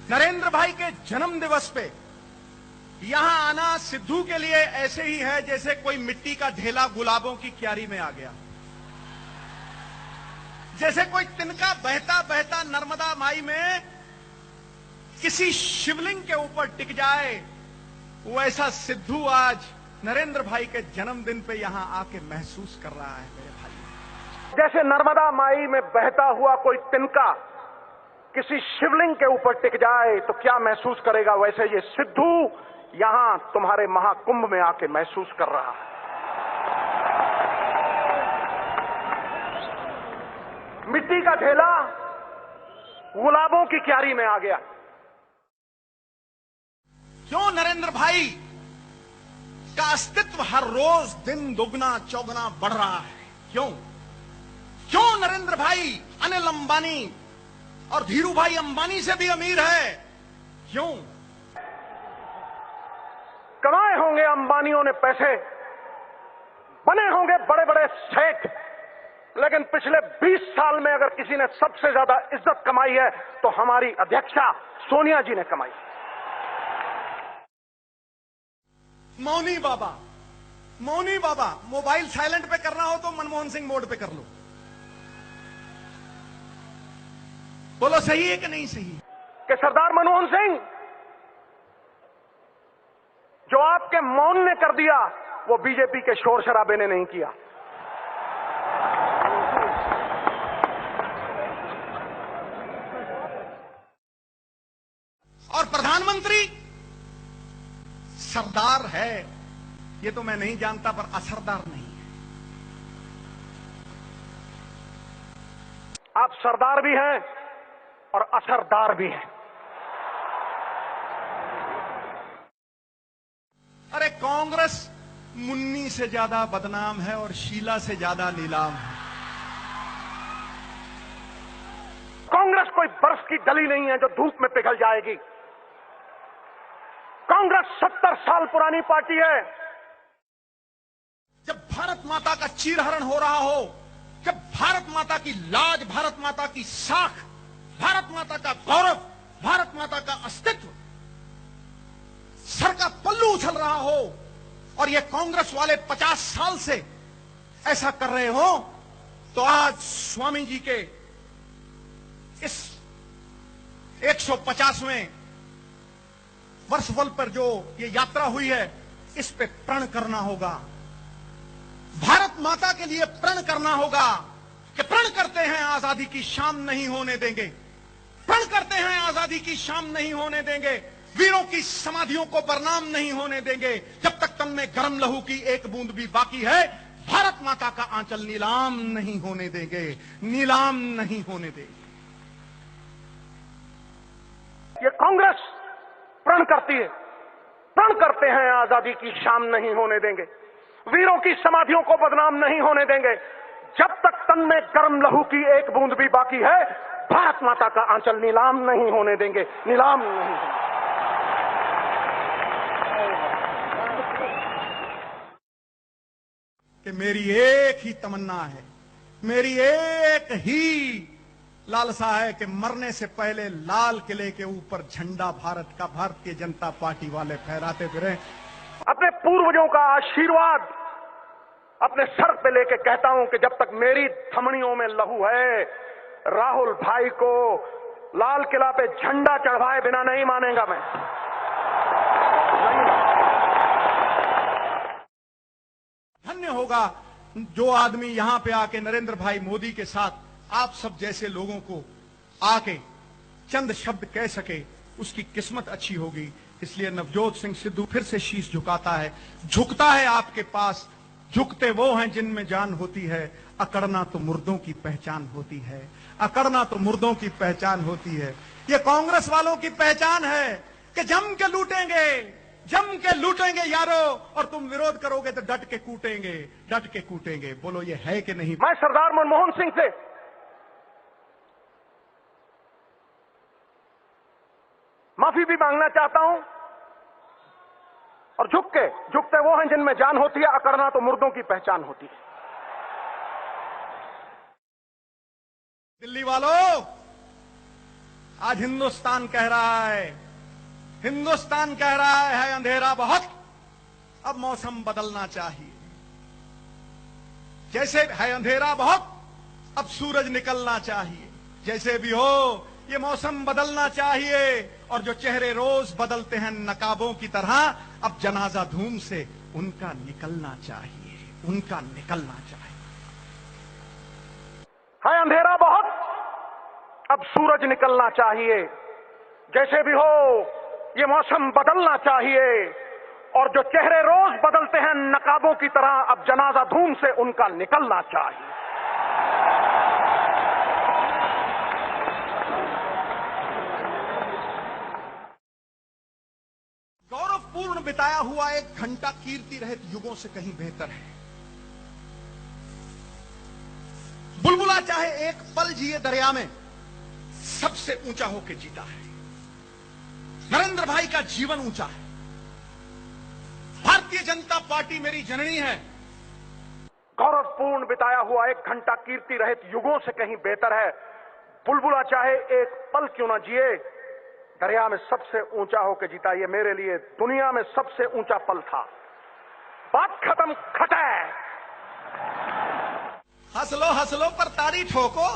नरेंद्र भाई के जन्म दिवस पे यहां आना सिद्धू के लिए ऐसे ही है जैसे कोई मिट्टी का ढेला गुलाबों की क्यारी में आ गया, जैसे कोई तिनका बहता बहता नर्मदा माई में किसी शिवलिंग के ऊपर टिक जाए, वैसा सिद्धू आज नरेंद्र भाई के जन्मदिन पे यहां आके महसूस कर रहा है। मेरे भाई, जैसे नर्मदा माई में बहता हुआ कोई तिनका किसी शिवलिंग के ऊपर टिक जाए तो क्या महसूस करेगा, वैसे ये सिद्धू यहां तुम्हारे महाकुंभ में आके महसूस कर रहा है। मिट्टी का ढेला गुलाबों की क्यारी में आ गया। क्यों नरेंद्र भाई का अस्तित्व हर रोज दिन दुगना चौगुना बढ़ रहा है? क्यों क्यों नरेंद्र भाई अनिल अंबानी और धीरू भाई अंबानी से भी अमीर है? क्यों? कमाए होंगे अंबानियों ने पैसे, बने होंगे बड़े बड़े सेठ, लेकिन पिछले 20 साल में अगर किसी ने सबसे ज्यादा इज्जत कमाई है तो हमारी अध्यक्षा सोनिया जी ने कमाई। मौनी बाबा, मोबाइल साइलेंट पे करना हो तो मनमोहन सिंह मोड पे कर लो। बोलो सही है कि नहीं सही? कि सरदार मनमोहन सिंह, जो आपके मौन ने कर दिया वो बीजेपी के शोर शराबे ने नहीं किया। और प्रधानमंत्री सरदार है, ये तो मैं नहीं जानता, पर असरदार नहीं है। आप सरदार भी हैं और असरदार भी हैं। अरे कांग्रेस मुन्नी से ज्यादा बदनाम है और शीला से ज्यादा नीलाम है। कांग्रेस कोई बर्फ की डली नहीं है जो धूप में पिघल जाएगी। कांग्रेस 70 साल पुरानी पार्टी है। जब भारत माता का चीरहरण हो रहा हो, जब भारत माता की लाज, भारत माता की साख, भारत माता का गौरव, भारत माता का अस्तित्व सर का पल्लू उछल रहा हो और ये कांग्रेस वाले 50 साल से ऐसा कर रहे हो, तो आज स्वामी जी के इस 150वें वर्षफल पर जो ये यात्रा हुई है, इस पे प्रण करना होगा। भारत माता के लिए प्रण करना होगा कि प्रण करते हैं आजादी की शाम नहीं होने देंगे, प्रण करते हैं आजादी की शाम नहीं होने देंगे, वीरों की समाधियों को बरनाम नहीं होने देंगे। जब तक तन में गर्म लहू की एक बूंद भी बाकी है, भारत माता का आंचल नीलाम नहीं होने देंगे, नीलाम नहीं होने देंगे। ये कांग्रेस प्रण करती है, प्रण करते हैं आजादी की शाम नहीं होने देंगे, वीरों की समाधियों को बदनाम नहीं होने देंगे। जब तक तन में गर्म लहू की एक बूंद भी बाकी है, भारत माता का आंचल नीलाम नहीं होने देंगे, नीलाम नहीं होने। कि मेरी एक ही तमन्ना है, मेरी एक ही लालसा है कि मरने से पहले लाल किले के ऊपर झंडा भारत का, भारतीय जनता पार्टी वाले फहराते फिरें। अपने पूर्वजों का आशीर्वाद अपने सर पे लेके कहता हूं कि जब तक मेरी धमनियों में लहू है, राहुल भाई को लाल किला पे झंडा चढ़वाए बिना नहीं मानेगा मैं। धन्य होगा जो आदमी यहां पे आके नरेंद्र भाई मोदी के साथ आप सब जैसे लोगों को आके चंद शब्द कह सके, उसकी किस्मत अच्छी होगी। इसलिए नवजोत सिंह सिद्धू फिर से शीश झुकाता है, झुकता है आपके पास। झुकते वो हैं जिनमें जान होती है, अकड़ना तो मुर्दों की पहचान होती है, अकड़ना तो मुर्दों की पहचान होती है। ये कांग्रेस वालों की पहचान है कि जम के लूटेंगे, जम के लूटेंगे यारो, और तुम विरोध करोगे तो डट के कूटेंगे, डट के कूटेंगे। बोलो ये है कि नहीं? मैं सरदार मनमोहन सिंह से माफी भी मांगना चाहता हूं, और झुकते वो हैं जिनमें जान होती है, अकड़ना तो मुर्दों की पहचान होती है। दिल्ली वालों, आज हिंदुस्तान कह रहा है अंधेरा बहुत, अब मौसम बदलना चाहिए। जैसे है अंधेरा बहुत, अब सूरज निकलना चाहिए। जैसे भी हो ये मौसम बदलना चाहिए, और जो चेहरे रोज बदलते हैं नकाबों की तरह, अब जनाजा धूम से उनका निकलना चाहिए, उनका निकलना चाहिए। है अंधेरा बहुत, अब सूरज निकलना चाहिए। जैसे भी हो ये मौसम बदलना चाहिए, और जो चेहरे रोज बदलते हैं नकाबों की तरह, अब जनाजा धूम से उनका निकलना चाहिए। गौरवपूर्ण बिताया हुआ एक घंटा कीर्ति रहित युगों से कहीं बेहतर है। बुलबुला चाहे एक पल जिए दरिया में, सबसे ऊंचा होकर जीता है। नरेंद्र भाई का जीवन ऊंचा है। भारतीय जनता पार्टी मेरी जननी है। गौरवपूर्ण बिताया हुआ एक घंटा कीर्ति रहित युगों से कहीं बेहतर है। बुलबुला चाहे एक पल क्यों ना जिए, दरिया में सबसे ऊंचा होकर जीता। ये मेरे लिए दुनिया में सबसे ऊंचा पल था। बात खत्म, खटै। हंस लो पर तारी ठोको।